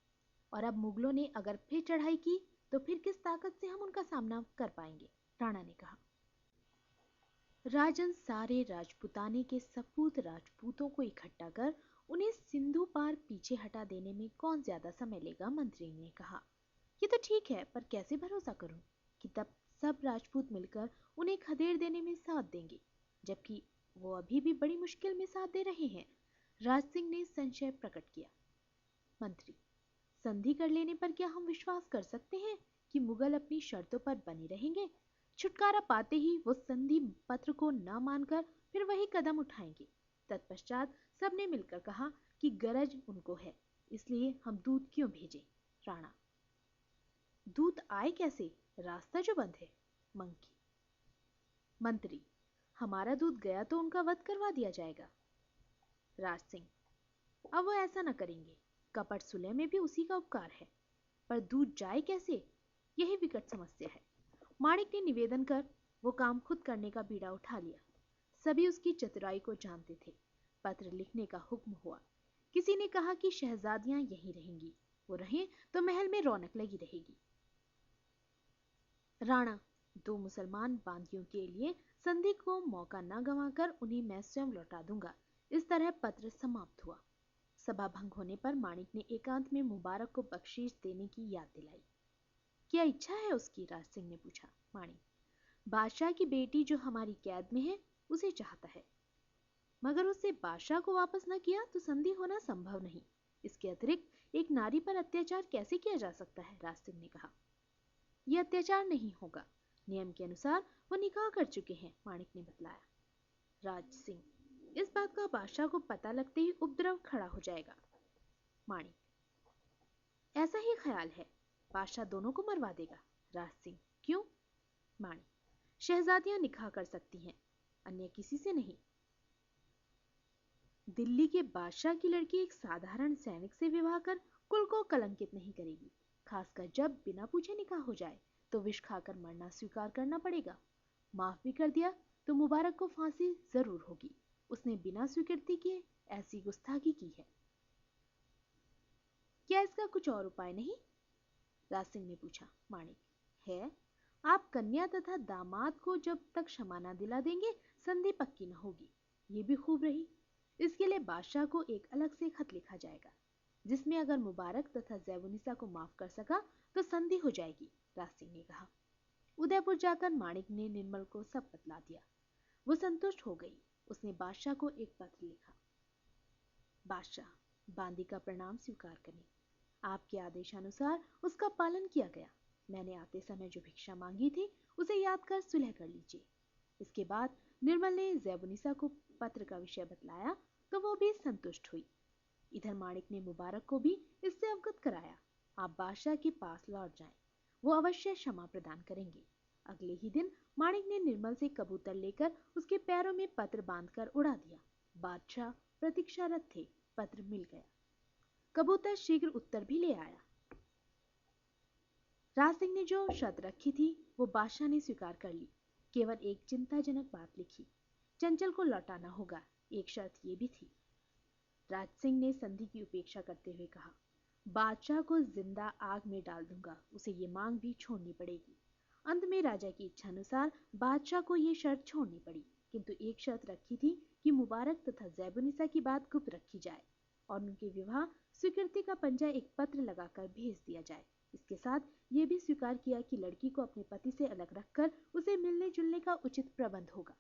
Speaker 1: और अब मुगलों ने अगर फिर चढ़ाई की तो फिर किस ताकत से हम उनका सामना कर पाएंगे? राणा ने कहा। राजन, सारे राजपुताने के सपूत राजपूतों को इकट्ठा कर उन्हें सिंधु पार पीछे हटा देने में कौन ज्यादा समय लेगा? मंत्री ने कहा। ये तो ठीक है, पर कैसे भरोसा करूं कि तब सब राजपूत मिलकर उन्हें खदेड़ देने में साथ देंगे, जबकि वो अभी भी बड़ी मुश्किल में साथ दे रहे हैं। राज सिंह ने संशय प्रकट किया। मंत्री, संधि कर लेने पर क्या हम विश्वास कर सकते हैं कि मुगल अपनी शर्तों पर बने रहेंगे? छुटकारा पाते ही वो संधि पत्र को न मानकर फिर वही कदम उठाएंगे। तत्पश्चात सबने मिलकर कहा कि गरज उनको है, इसलिए हम दूत क्यों भेजें? राणा, दूत आए कैसे? रास्ता जो बंद है। मंकी, मंत्री, हमारा दूत गया तो उनका वध करवा दिया जाएगा। राज सिंह, अब वो ऐसा न करेंगे। कपट सुलह में भी उसी का उपकार है, पर दूत जाए कैसे, यही विकट समस्या है। माणिक ने निवेदन कर वो काम खुद करने का बीड़ा उठा लिया। सभी उसकी चतुराई को जानते थे। पत्र लिखने का हुक्म हुआ। किसी ने कहा कि शहजादियां यहीं रहेंगी, वो रहें तो महल में रौनक लगी रहेगी। राणा, 2 मुसलमान बांदियों के लिए संधि को मौका न गंवाकर उन्हें मैं स्वयं लौटा दूंगा। इस तरह पत्र समाप्त हुआ। सभा भंग होने पर माणिक ने एकांत में मुबारक को बख्शीश देने की याद दिलाई। क्या इच्छा है उसकी? राज सिंह ने पूछा। माणिक, बादशाह की बेटी जो हमारी कैद में है उसे चाहता है, मगर उससे बादशाह को वापस न किया तो संधि होना संभव नहीं। इसके अतिरिक्त एक नारी पर अत्याचार कैसे किया जा सकता है? राज सिंह ने कहा। यह अत्याचार नहीं होगा, नियम के अनुसार वो निकाह कर चुके हैं, माणिक ने बतलाया। राज सिंह, इस बात का बादशाह को पता लगते ही उपद्रव खड़ा हो जाएगा। माणिक, ऐसा ही ख्याल है, बादशाह दोनों को मरवा देगा। राज सिंह, क्यों? माणिक, शहजादियां निकाह कर सकती हैं, अन्य किसी से नहीं। दिल्ली के बादशाह की लड़की एक साधारण सैनिक से विवाह कर कुल को कलंकित नहीं करेगी, खासकर जब बिना पूछे निकाह हो जाए तो विष खाकर मरना स्वीकार करना पड़ेगा। माफ भी कर दिया तो मुबारक को फांसी जरूर होगी। उसने बिना स्वीकृति के ऐसी गुस्ताखी की है। क्या इसका कुछ और उपाय नहीं? राज सिंह ने पूछा। माणिक, है। आप कन्या तथा दामाद को जब तक क्षमा न दिला देंगे संधि पक्की न होगी। ये भी खूब रही। इसके लिए बादशाह को एक अलग से खत लिखा जाएगा, जिसमें अगर मुबारक तथा ज़ैबुनिसा को माफ कर सका तो संधि हो जाएगी। राज सिंह ने कहा। उदयपुर जाकर माणिक ने निर्मल को सब बतला दिया। वो संतुष्ट हो गई। उसने बादशाह को एक पत्र लिखा। बादशाह, बांदी का प्रणाम स्वीकार करें। आपके आदेशानुसार उसका पालन किया गया। मैंने आते समय जो भिक्षा मांगी थी उसे याद कर सुलह कर लीजिए। इसके बाद निर्मल ने ज़ैबुनिसा को पत्र का विषय बतलाया तो वो भी संतुष्ट हुई। इधर माणिक ने मुबारक को भी इससे अवगत कराया। आप बादशाह के पास लौट जाएं, वो अवश्य क्षमा प्रदान करेंगे। अगले ही दिन माणिक ने निर्मल से कबूतर लेकर उसके पैरों में पत्र बांधकर उड़ा दिया। बादशाह प्रतीक्षारत थे। पत्र मिल गया। कबूतर शीघ्र उत्तर भी ले आया। राज सिंह ने जो शर्त रखी थी वो बादशाह ने स्वीकार कर ली। केवल एक चिंताजनक बात लिखी, चंचल को लौटाना होगा। एक शर्त ये भी थी। राज सिंह ने संधि की उपेक्षा करते हुए कहा, बादशाह को जिंदा आग में डाल दूंगा, उसे ये मांग भी छोड़नी पड़ेगी। अंत में राजा की इच्छानुसार बादशाह को ये शर्त छोड़नी पड़ी, किंतु एक शर्त रखी थी कि मुबारक तथा ज़ैबुनिसा की बात गुप्त रखी जाए और उनके विवाह स्वीकृति का पंजा एक पत्र लगाकर भेज दिया जाए। इसके साथ ये भी स्वीकार किया कि लड़की को अपने पति से अलग रखकर उसे मिलने जुलने का उचित प्रबंध होगा।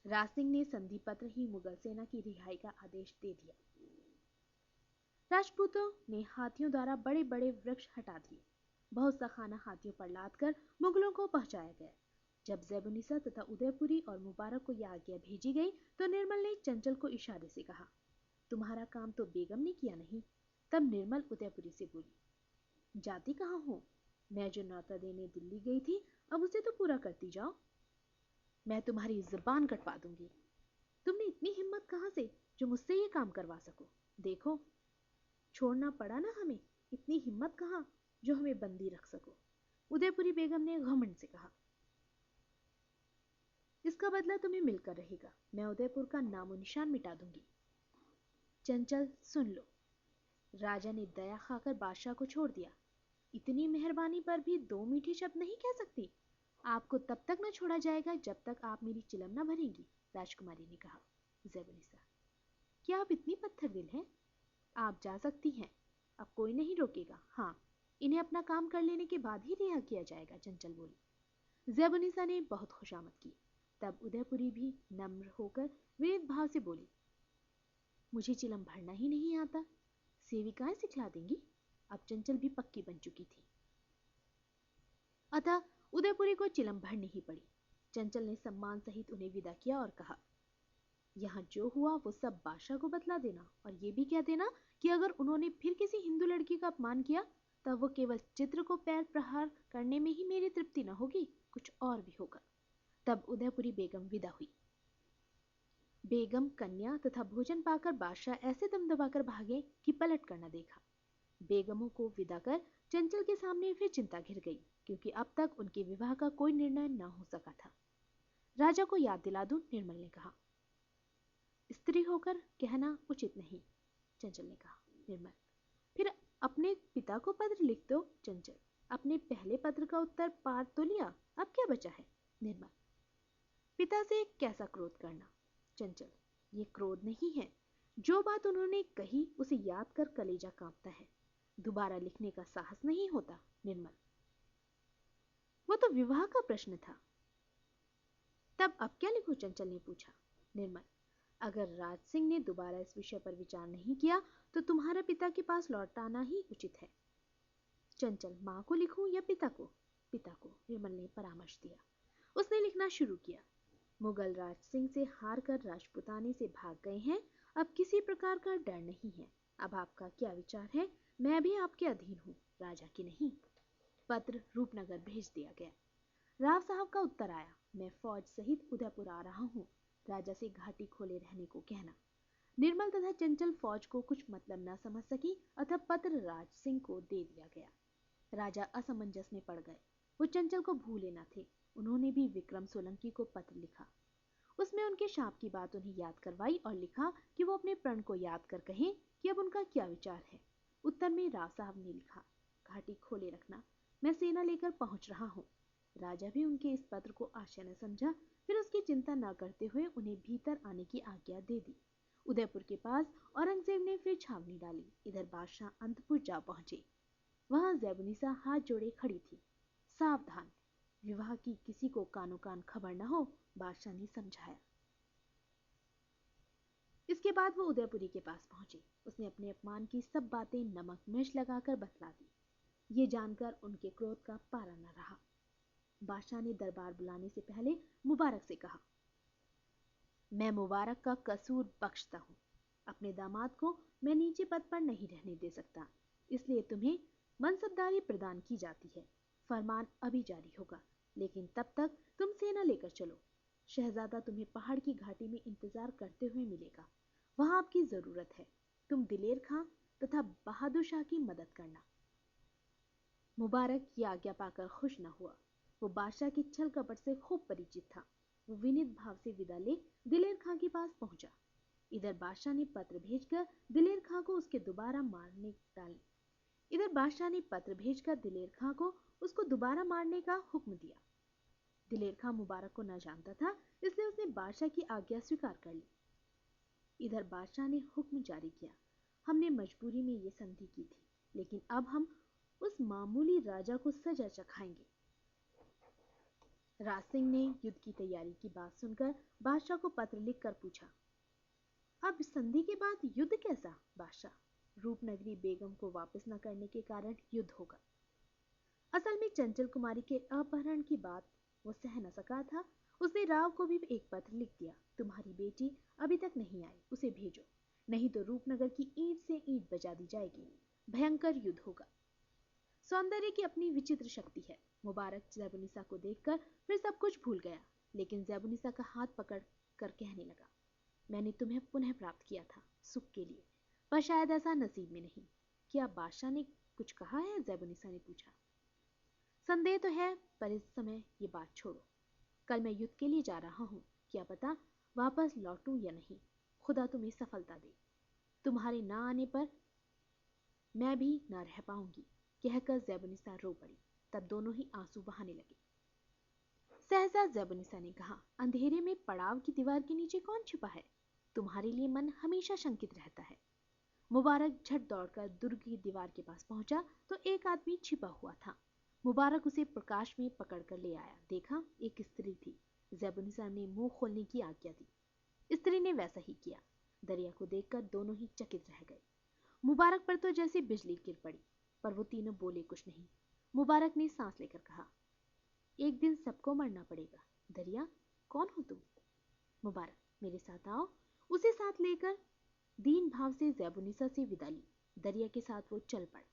Speaker 1: राज सिंह ने संधि पत्र ही मुगल सेना की रिहाई का आदेश दे दिया। राजपूतों ने हाथियों द्वारा बड़े बड़े वृक्ष हटा दिए। बहुत सा खाना हाथियों पर लाद कर मुगलों को पहुंचाया गया। जब ज़ैबुनिसा तथा उदयपुरी और मुबारक को यह आज्ञा भेजी गई तो निर्मल ने चंचल को इशारे से कहा, तुम्हारा काम तो बेगम ने किया नहीं। तब निर्मल उदयपुरी से बोली, जाती कहाँ हो? मैं जो न्योता देने दिल्ली गई थी अब उसे तो पूरा करती जाओ। मैं तुम्हारी जुबान कटवा दूंगी। तुमने इतनी हिम्मत कहाँ से जो मुझसे ये काम करवा सको? देखो, छोड़ना पड़ा ना हमें, इतनी हिम्मत कहाँ जो हमें बंदी रख सको। उदयपुरी बेगम ने घमंड से कहा, इसका बदला तुम्हें मिलकर रहेगा। मैं उदयपुर का नामो निशान मिटा दूंगी। चंचल, सुन लो। राजा ने दया खाकर बादशाह को छोड़ दिया। इतनी मेहरबानी पर भी 2 मीठे शब्द नहीं कह सकती। आपको तब तक न छोड़ा जाएगा जब तक आप मेरी चिलम न भरेंगी, राजकुमारी ने कहा। ज़ैबुनिसा, क्या आप इतनी पत्थर दिल हैं? आप जा सकती हैं, अब कोई नहीं रोकेगा। हाँ, इन्हें अपना काम कर लेने के बाद ही रिहा किया जाएगा, चंचल बोली। ज़ैबुनिसा ने बहुत खुशामद की। तब उदयपुरी भी नम्र होकर विनीत भाव से बोली, मुझे चिलम भरना ही नहीं आता, सेविकाएं सिखला देंगी। अब चंचल भी पक्की बन चुकी थी, अतः उदयपुरी को चिलम भरनी ही पड़ी। चंचल ने सम्मान सहित उन्हें विदा किया और कहा, यहाँ जो हुआ वो सब बादशाह को बतला देना और ये भी कह देना कि अगर उन्होंने फिर किसी हिंदू लड़की का अपमान किया तब वो केवल चित्र को पैर प्रहार करने में ही मेरी तृप्ति न होगी, कुछ और भी होगा। तब उदयपुरी बेगम विदा हुई। बेगम, कन्या तथा भोजन पाकर बादशाह ऐसे दम दबाकर भागे कि पलट कर न देखा। बेगमों को विदा कर चंचल के सामने फिर चिंता घिर गई, क्योंकि अब तक उनके विवाह का कोई निर्णय न हो सका था। राजा को याद दिला दूं, निर्मल ने कहा। स्त्री होकर कहना उचित नहीं, चंचल ने कहा। निर्मल, फिर अपने पिता को पत्र लिख दो। चंचल, अपने पहले पत्र का उत्तर पार तो लिया, अब क्या बचा है। निर्मल, पिता से कैसा क्रोध करना। चंचल, ये क्रोध नहीं है, जो बात उन्होंने कही उसे याद कर कलेजा कांपता है, दोबारा लिखने का साहस नहीं होता। निर्मल, वो तो विवाह का प्रश्न था, तब अब क्या लिखूं। चंचल ने पूछा। निर्मल, अगर राज सिंह ने दोबारा इस विषय पर विचार नहीं किया तो तुम्हारे पिता के पास लौट आना ही उचित है। चंचल, माँ को लिखूं या पिता को। पिता को, निर्मल ने परामर्श दिया। उसने लिखना शुरू किया। मुगल राज सिंह से हार कर राजपुताने से भाग गए हैं, अब किसी प्रकार का डर नहीं है। अब आपका क्या विचार है। मैं भी आपके अधीन हूँ, राजा की नहीं। पत्र रूपनगर भेज दिया गया। राव साहब का उत्तर आया, मैं फौज सहित उदयपुर आ रहा हूँ, राजा से घाटी खोले रहने को कहना। निर्मल तथा चंचल फौज को कुछ मतलब न समझ सकी, अतः पत्र राज सिंह को दे दिया गया। राजा असमंजस में पड़ गए, वो चंचल को भूले न थे। उन्होंने भी विक्रम सोलंकी को पत्र लिखा, उसमें उनके शाप की बात उन्हें याद करवाई और लिखा कि वो अपने प्रण को याद कर कहें कि अब उनका क्या विचार है। उत्तर में राव साहब ने लिखा, घाटी खोले रखना, मैं सेना लेकर पहुंच रहा हूँ। राजा भी उनके इस पत्र को आशय न समझा, फिर उसकी चिंता न करते हुए उन्हें भीतर आने की आज्ञा दे दी। उदयपुर के पास औरंगजेब ने फिर छावनी डाली। इधर बादशाह अंतपुर जा पहुंचे। वहां ज़ैबुनिसा हाथ जोड़े खड़ी थी। सावधान, विवाह की किसी को कानो कान खबर न हो, बादशाह ने समझाया। इसके बाद वो उदयपुरी के पास पहुंचे। उसने अपने अपमान की सब बातें नमक मिर्च लगाकर बतला दी। ये जानकर उनके क्रोध का पारा न रहा। बादशाह ने दरबार बुलाने से पहले मुबारक से कहा, मैं मुबारक का कसूर बख्शता हूँ। अपने दामाद को मैं नीचे पद पर नहीं रहने दे सकता, इसलिए तुम्हें मनसबदारी प्रदान की जाती है। फरमान अभी जारी होगा, लेकिन तब तक तुम सेना लेकर चलो। शहजादा तुम्हें पहाड़ की घाटी में इंतजार करते हुए मिलेगा, वहां आपकी जरूरत है। तुम दिलेर खां तथा बहादुर शाह की मदद करना। मुबारक की आज्ञा पाकर खुश न हुआ। वो बादशाह की छल कपट से खूब परिचित था। वो विनीत भाव से विदा ले दिलेर खां के पास पहुंचा। इधर बादशाह ने पत्र भेजकर दिलेर खां को उसके दोबारा मारने डाले। इधर बादशाह ने पत्र भेजकर दिलेर खां को उसको दोबारा मारने का हुक्म दिया। दिलेर खां मुबारक को न जानता था, इसलिए उसने बादशाह की आज्ञा स्वीकार कर ली। इधर बादशाह ने हुक्म जारी किया, हमने मजबूरी में ये संधि की थी, लेकिन अब हम उस मामूली राजा को सजा चखाएंगे। राज सिंह ने युद्ध की तैयारी की बात सुनकर बादशाह को पत्र लिखकर पूछा, अब संधि के बाद युद्ध कैसा। बादशाह, रूपनगरी बेगम को वापस न करने के कारण युद्ध होगा। असल में चंचल कुमारी के अपहरण की बात वो सह न सका था। उसने राव को भी एक पत्र लिख दिया, तुम्हारी बेटी अभी तक नहीं आई, उसे भेजो, नहीं तो रूपनगर की ईंट से ईंट बजा दी जाएगी। भयंकर युद्ध होगा। सौंदर्य की अपनी विचित्र शक्ति है। मुबारक ज़ैबुनिसा को देखकर फिर सब कुछ भूल गया, लेकिन ज़ैबुनिसा का हाथ पकड़ कर कहने लगा, मैंने तुम्हें पुनः प्राप्त किया था सुख के लिए, पर शायद ऐसा नसीब में नहीं। क्या बादशाह ने कुछ कहा है। ज़ैबुनिसा ने पूछा। संदेह तो है, पर इस समय ये बात छोड़ो। कल मैं युद्ध के लिए जा रहा हूँ, क्या पता वापस लौटूं या नहीं। खुदा तुम्हें सफलता दे। तुम्हारे ना आने पर मैं भी न रह पाऊंगी, कहकर ज़ैबुनिसा रो पड़ी। तब दोनों ही आंसू बहाने लगे। सहसा ज़ैबुनिसा ने कहा, अंधेरे में पड़ाव की दीवार के नीचे कौन छिपा है। तुम्हारे लिए मन हमेशा शंकित रहता है। मुबारक झट दौड़कर दुर्ग की दीवार के पास पहुंचा तो एक आदमी छिपा हुआ था। मुबारक उसे प्रकाश में पकड़कर ले आया। देखा, एक स्त्री थी। ज़ैबुनिसा ने मुंह खोलने की आज्ञा दी। स्त्री ने वैसा ही किया। दरिया को देखकर दोनों ही चकित रह गए। मुबारक पर तो जैसे बिजली गिर पड़ी, पर वो तीनों बोले कुछ नहीं। मुबारक ने सांस लेकर कहा, एक दिन सबको मरना पड़ेगा। दरिया, कौन हो तुम। मुबारक, मेरे साथ आओ। उसे साथ लेकर दीन भाव से ज़ैबुनिसा से विदा ली। दरिया के साथ वो चल पड़ा।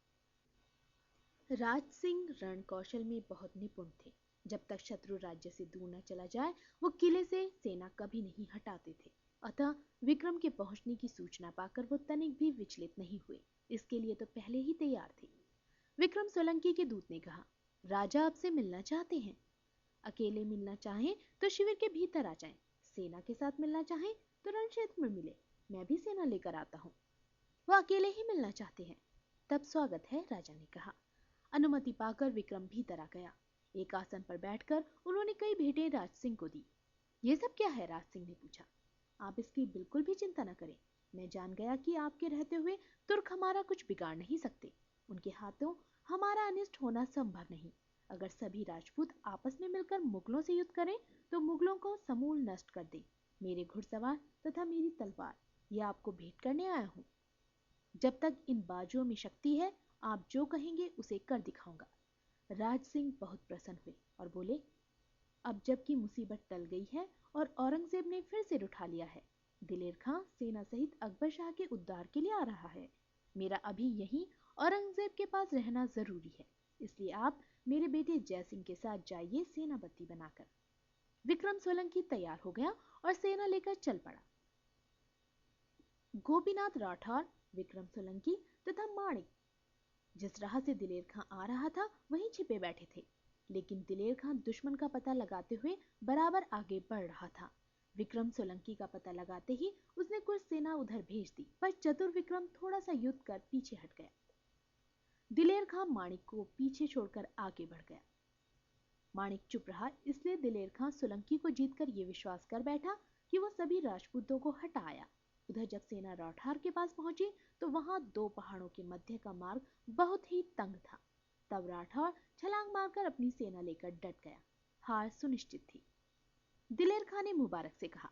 Speaker 1: राज सिंह रण कौशल में बहुत निपुण थे। जब तक शत्रु राज्य से दूर न चला जाए, वो किले से सेना कभी नहीं हटाते थे। अतः विक्रम के पहुंचने की सूचना पाकर वो तनिक भी विचलित नहीं हुए। इसके लिए तो पहले ही तैयार थे। विक्रम सोलंकी के दूत ने कहा, राजा आपसे मिलना चाहते हैं। अकेले मिलना चाहें तो शिविर के भीतर आ जाएं। सेना के साथ मिलना चाहें तो रण क्षेत्र में मिले, मैं भी सेना लेकर आता हूँ। वो अकेले ही मिलना चाहते हैं। तब स्वागत है, राजा ने कहा। अनुमति पाकर विक्रम भीतर आ गया। एक आसन पर बैठकर उन्होंने कई भेंटें राज सिंह को दी। ये सब क्या है? राज सिंह ने पूछा। आप इसकी बिल्कुल भी चिंता न करें। मैं जान गया कि आपके रहते हुए तुर्क हमारा कुछ बिगाड़ नहीं सकते। उनके हाथों हमारा अनिष्ट होना संभव नहीं। अगर सभी राजपूत आपस में मिलकर मुगलों से युद्ध करें तो मुगलों को समूल नष्ट कर दे। मेरे घुड़सवार तथा मेरी तलवार ये आपको भेंट करने आया हूँ। जब तक इन बाजुओं में शक्ति है, आप जो कहेंगे उसे कर दिखाऊंगा। राज सिंह बहुत प्रसन्न हुए और बोले, अब जबकि मुसीबत टल गई है और औरंगजेब ने फिर सिर उठा लिया है, दिलेर खां सेना सहित अकबर शाह के उद्धार के लिए आ रहा है। मेरा अभी यहीं औरंगजेब के पास रहना जरूरी है, इसलिए आप मेरे बेटे जयसिंह के साथ जाइए सेनापति बनाकर। विक्रम सोलंकी तैयार हो गया और सेना लेकर चल पड़ा। गोपीनाथ राठौर, विक्रम सोलंकी तथा माणिक जिस राह से दिलेर खां आ रहा था वहीं छिपे बैठे थे, लेकिन दिलेर खां दुश्मन का पता लगाते हुए बराबर आगे बढ़ रहा था। विक्रम सोलंकी का पता लगाते ही उसने कुछ सेना उधर भेज दी, पर चतुर विक्रम थोड़ा सा युद्ध कर पीछे हट गया। दिलेर खां माणिक को पीछे छोड़कर आगे बढ़ गया। माणिक चुप रहा, इसलिए दिलेर खां सोलंकी को जीतकर ये विश्वास कर बैठा कि वो सभी राजपूतों को हटा आया। उधर जब सेना राठौर के पास पहुंची तो वहां दो पहाड़ों के मध्य का मार्ग बहुत ही तंग था। तब राठौर छलांग मारकर अपनी सेना लेकर डट गया। हार सुनिश्चित थी। दिलेर खां ने मुबारक से कहा,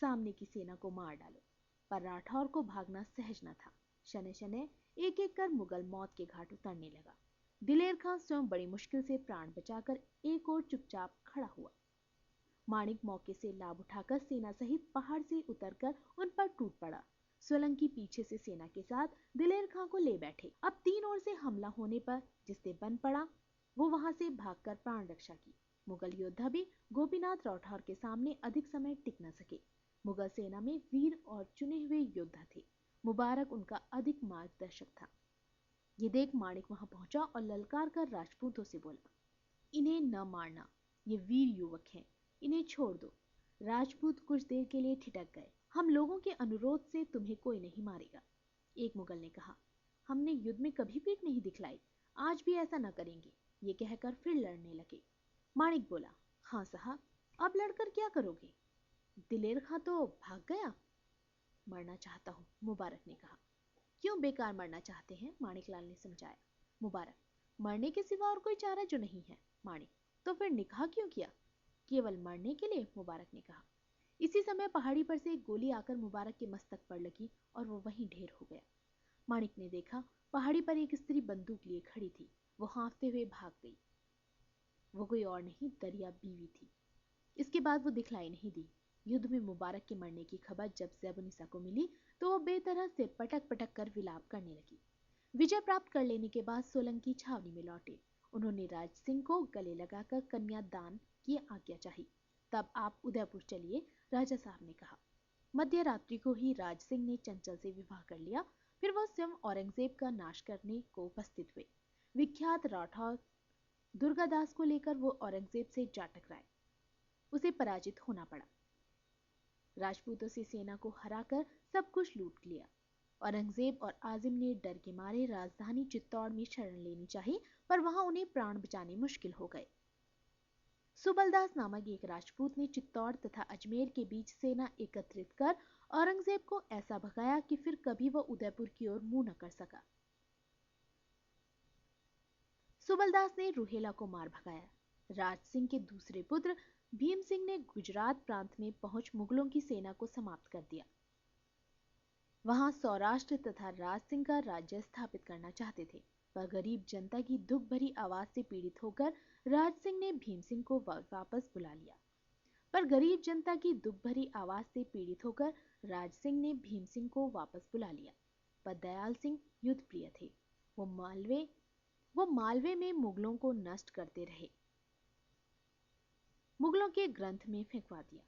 Speaker 1: सामने की सेना को मार डालो। पर राठौर को भागना सहज न था। शनै शनै एक एक कर मुगल मौत के घाट उतरने लगा। दिलेर खां स्वयं बड़ी मुश्किल से प्राण बचाकर एक और चुपचाप खड़ा हुआ। माणिक मौके से लाभ उठाकर सेना सहित पहाड़ से उतरकर उन पर टूट पड़ा। सोलंकी पीछे से सेना के साथ दिलेर खां को ले बैठे। अब तीन ओर से हमला होने पर जिससे बन पड़ा वो वहां से भागकर प्राण रक्षा की। मुगल योद्धा भी गोपीनाथ राठौर के सामने अधिक समय टिक न सके। मुगल सेना में वीर और चुने हुए योद्धा थे। मुबारक उनका अधिक मार्गदर्शक था। ये देख माणिक वहां पहुंचा और ललकार कर राजपूतों से बोला, इन्हें न मारना, ये वीर युवक हैं, इन्हें छोड़ दो। राजपूत कुछ देर के लिए ठिठक गए। हम लोगों के अनुरोध से तुम्हें कोई नहीं मारेगा। एक मुगल ने कहा, हमने युद्ध में कभी पीठ नहीं दिखलाई, आज भी ऐसा न करेंगे। ये कहकर फिर लड़ने लगे। माणिक बोला, हाँ साहब, अब लड़कर क्या करोगे? दिलेर खां तो भाग गया। मरना चाहता हूँ, मुबारक ने कहा। क्यों बेकार मरना चाहते हैं? माणिक लाल ने समझाया। मुबारक, मरने के सिवा और कोई चारा जो नहीं है। माणिक, तो फिर निकाह क्यों किया? केवल मरने के लिए, मुबारक ने कहा। इसी समय पहाड़ी पर से एक गोली आकर मुबारक के मस्तक पर लगी और वो वहीं ढेर हो गया। माणिक ने देखा पहाड़ी पर एक स्त्री बंदूक लिए खड़ी थी। वो हाँफते हुए भाग गई। वो कोई और नहीं, दरिया बीवी थी। इसके बाद वो दिखलाई नहीं दी। युद्ध में मुबारक के मरने की खबर जब ज़ेबुनिसा को मिली तो वो बेतरह से पटक पटक कर विलाप करने लगी। विजय प्राप्त कर लेने के बाद सोलंकी छावनी में लौटे। उन्होंने राज सिंह को गले लगाकर कन्यादान की आज्ञा चाही। तब आप उदयपुर चलिए, राजा साहब ने कहा। मध्य रात्रि को ही राज सिंह ने चंचल से विवाह कर लिया। फिर वो स्वयं औरंगजेब का नाश करने को उपस्थित हुए। विख्यात राठौर दुर्गादास को लेकर वो औरंगजेब से जा टकराए। उसे पराजित होना पड़ा। राजपूतों से सेना को हराकर सब कुछ लूट लिया। औरंगजेब और आजिम ने डर के मारे राजधानी चित्तौड़ में शरण लेनी चाहिए, पर वहां उन्हें प्राण बचाने मुश्किल हो गए। सुबलदास नामक एक राजपूत ने चित्तौड़ तथा अजमेर के बीच सेना एकत्रित कर औरंगजेब को ऐसा भगाया कि फिर कभी वह उदयपुर की ओर मुंह न कर सका। सुबलदास ने रुहेला को मार भगाया। राज सिंह के दूसरे पुत्र भीम सिंह ने गुजरात प्रांत में पहुंच मुगलों की सेना को समाप्त कर दिया। वहां सौराष्ट्र तथा राज सिंह का राज्य स्थापित करना चाहते थे, पर गरीब जनता की दुख भरी आवाज से पीड़ित होकर राज सिंह ने भीम सिंह को वापस बुला लिया। पर गरीब जनता की दुख भरी आवाज से पीड़ित होकर राज सिंह ने भीम सिंह को वापस बुला लिया। पर दयाल सिंह युद्ध प्रिय थे। वो मालवे में मुगलों को नष्ट करते रहे। मुगलों के ग्रंथ में फेंकवा दिया,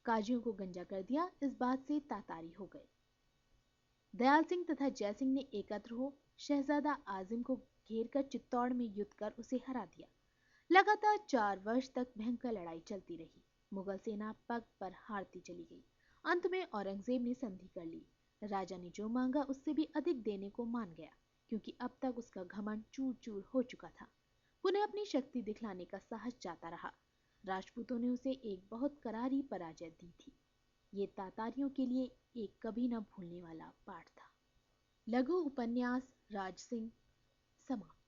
Speaker 1: काजियों को गंजा कर दिया। इस बात से तातारी हो गए। दयाल सिंह तथा जय सिंह ने एकत्र हो शहजादा आजिम को घेर कर चित्तौड़ में युद्ध कर उसे हरा दिया। लगातार 4 वर्ष तक भयंकर लड़ाई चलती रही। मुगल सेना पग पर हारती चली गई। अंत में औरंगजेब ने संधि कर ली। राजा ने जो मांगा उससे भी अधिक देने को मान गया, क्योंकि अब तक उसका घमंड चूर चूर हो चुका था। उन्हें अपनी शक्ति दिखलाने का साहस जाता रहा। राजपूतों ने उसे एक बहुत करारी पराजय दी थी। ये तातारियों के लिए एक कभी न भूलने वाला पाठ था। लघु उपन्यास राज सिंह समाप्त।